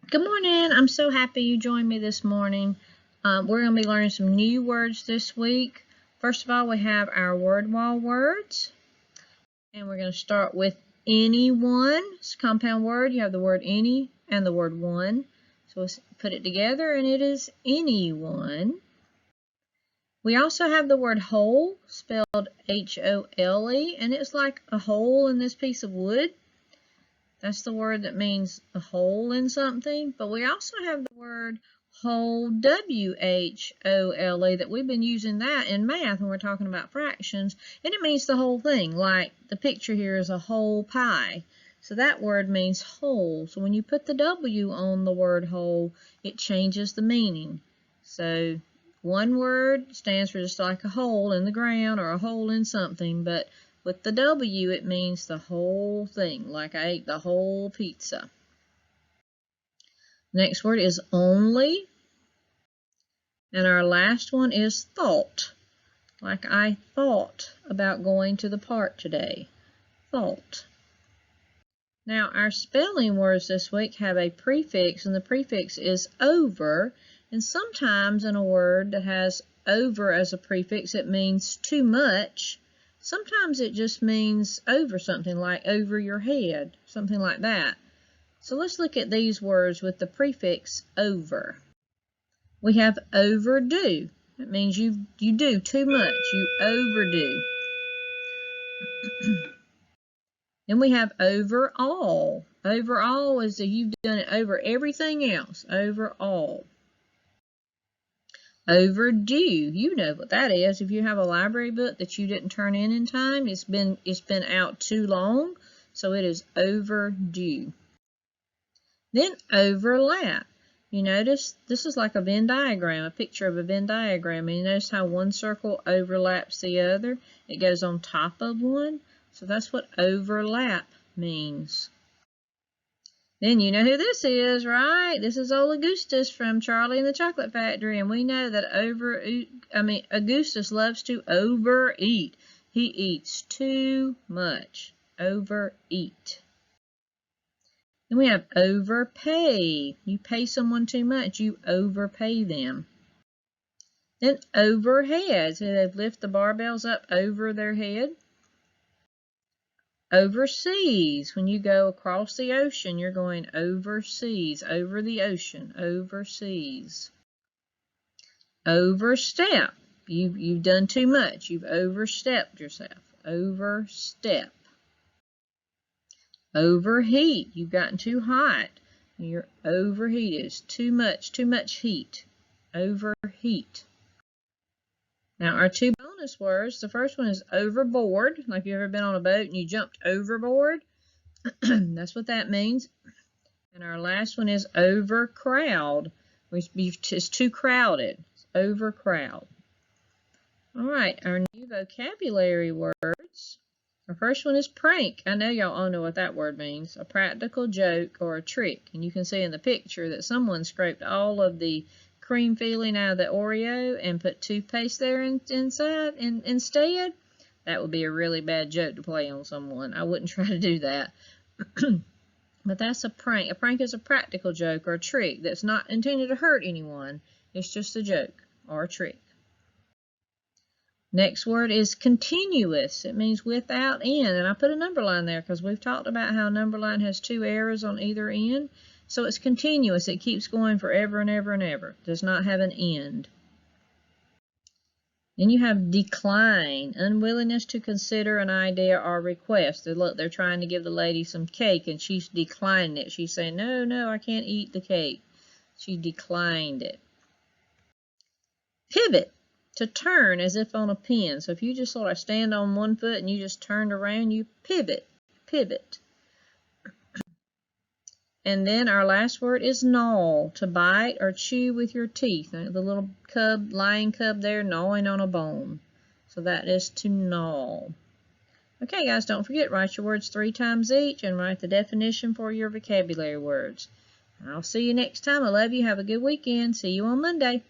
Good morning. I'm so happy you joined me this morning. We're going to be learning some new words this week. First of all, we have our word wall words. And we're going to start with anyone. It's a compound word. You have the word any and the word one. So let's put it together and it is anyone. We also have the word hole, spelled H-O-L-E, and it's like a hole in this piece of wood. That's the word that means a hole in something. But we also have the word whole, W-H-O-L-E, that we've been using that in math when we're talking about fractions. And it means the whole thing, like the picture here is a whole pie. So that word means whole. So when you put the W on the word whole, it changes the meaning. So one word stands for just like a hole in the ground or a hole in something, but with the W, it means the whole thing, like I ate the whole pizza. Next word is only. And our last one is thought, like I thought about going to the park today. Thought. Now, our spelling words this week have a prefix, and the prefix is over. And sometimes in a word that has over as a prefix, it means too much. Sometimes it just means over something, like over your head, something like that. So let's look at these words with the prefix over. We have overdo. That means you do too much. You overdo. Then we have overall. Overall is that you've done it over everything else. Overall. Overdue, you know what that is. If you have a library book that you didn't turn in time, it's been out too long, so it is overdue. Then overlap. You notice this is like a Venn diagram, a picture of a Venn diagram. And you notice how one circle overlaps the other? It goes on top of one. So that's what overlap means. Then you know who this is, right? This is old Augustus from Charlie and the Chocolate Factory, and we know that Augustus loves to overeat. He eats too much. Overeat. Then we have overpay. You pay someone too much, you overpay them. Then overhead. So they lift the barbells up over their head. Overseas, when you go across the ocean, you're going overseas, over the ocean, overseas. Overstep, you've done too much, you've overstepped yourself, overstep. Overheat, you've gotten too hot, you're overheated, it's too much heat, overheat. Now our two bonus words, the first one is overboard, like you've ever been on a boat and you jumped overboard. That's what that means. And our last one is overcrowd. It's too crowded. It's overcrowd. All right, our new vocabulary words. Our first one is prank. I know y'all all know what that word means. A practical joke or a trick. And you can see in the picture that someone scraped all of the cream filling out of the Oreo and put toothpaste there inside instead. That would be a really bad joke to play on someone. I wouldn't try to do that. But that's a prank. A prank is a practical joke or a trick that's not intended to hurt anyone. It's just a joke or a trick. Next word is continuous. It means without end. And I put a number line there because we've talked about how a number line has two arrows on either end. So it's continuous. It keeps going forever and ever and ever. It does not have an end. Then you have decline, unwillingness to consider an idea or request. Look, they're trying to give the lady some cake and she's declining it. She's saying, no, I can't eat the cake. She declined it. Pivot, to turn as if on a pin. So if you just sort of stand on one foot and you just turned around, you pivot. And then our last word is gnaw, to bite or chew with your teeth. The little lion cub there gnawing on a bone. So that is to gnaw. Okay, guys, don't forget, write your words 3 times each and write the definition for your vocabulary words. I'll see you next time. I love you. Have a good weekend. See you on Monday.